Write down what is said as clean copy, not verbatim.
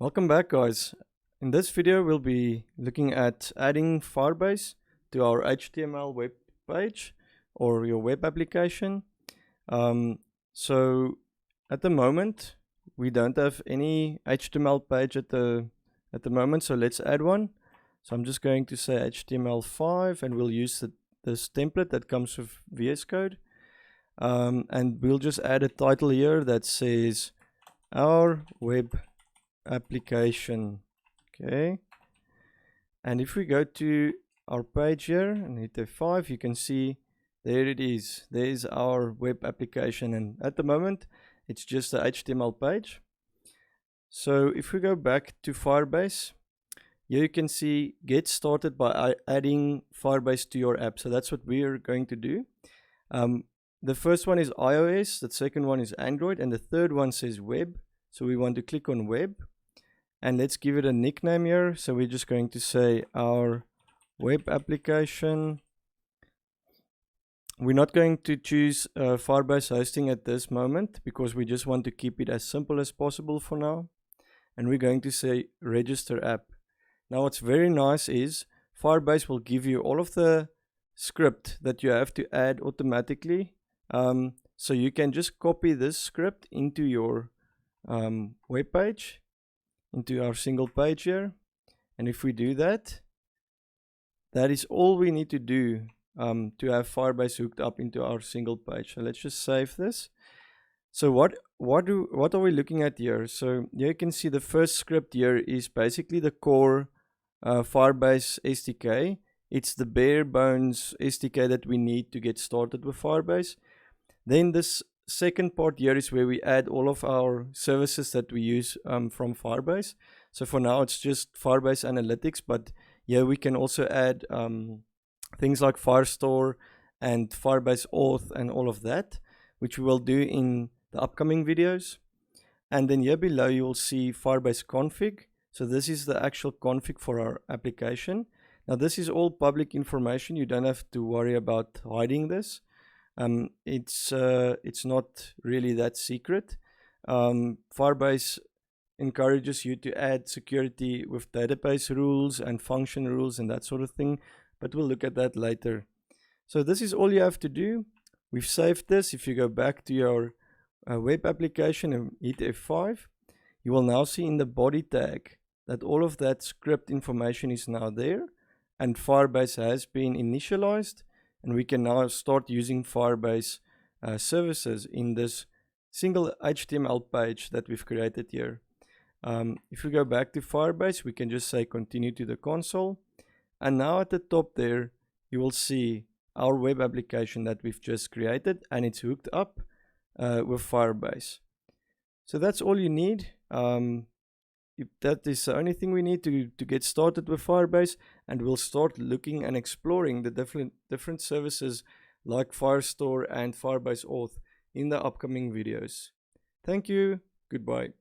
Welcome back, guys. In this video we'll be looking at adding Firebase to our HTML web page or your web application. So at the moment we don't have any HTML page at the moment, so let's add one. So I'm just going to say HTML5 and we'll use this template that comes with VS Code, and we'll just add a title here that says our web application. Okay, and if we go to our page here and hit F5, you can see there it is. There's our web application, and at the moment it's just the HTML page. So if we go back to Firebase, here you can see get started by adding Firebase to your app. So that's what we are going to do. The first one is iOS, the second one is Android, and the third one says web. So we want to click on web, and let's give it a nickname here. So we're just going to say our web application. We're not going to choose Firebase hosting at this moment because we just want to keep it as simple as possible for now. And we're going to say register app. Now what's very nice is Firebase will give you all of the script that you have to add automatically. So you can just copy this script into your web page, into our single page here. And if we do that, that is all we need to do to have Firebase hooked up into our single page. So let's just save this. So what are we looking at here? So here you can see the first script here is basically the core Firebase SDK. It's the bare bones SDK that we need to get started with Firebase. Then this second part here is where we add all of our services that we use from Firebase. So for now it's just Firebase Analytics, but yeah, we can also add things like Firestore and Firebase Auth and all of that, which we will do in the upcoming videos. And then here below you will see Firebase config. So this is the actual config for our application. Now this is all public information. You don't have to worry about hiding this. It's not really that secret. Firebase encourages you to add security with database rules and function rules and that sort of thing, but we'll look at that later. So this is all you have to do. We've saved this. If you go back to your web application and hit F5, you will now see in the body tag that all of that script information is now there, and Firebase has been initialized, and we can now start using Firebase services in this single HTML page that we've created here. If we go back to Firebase, we can just say continue to the console, and now at the top there you will see our web application that we've just created, and it's hooked up with Firebase. So that's all you need. That is the only thing we need to get started with Firebase, and we'll start looking and exploring the different services like Firestore and Firebase Auth in the upcoming videos. Thank you. Goodbye.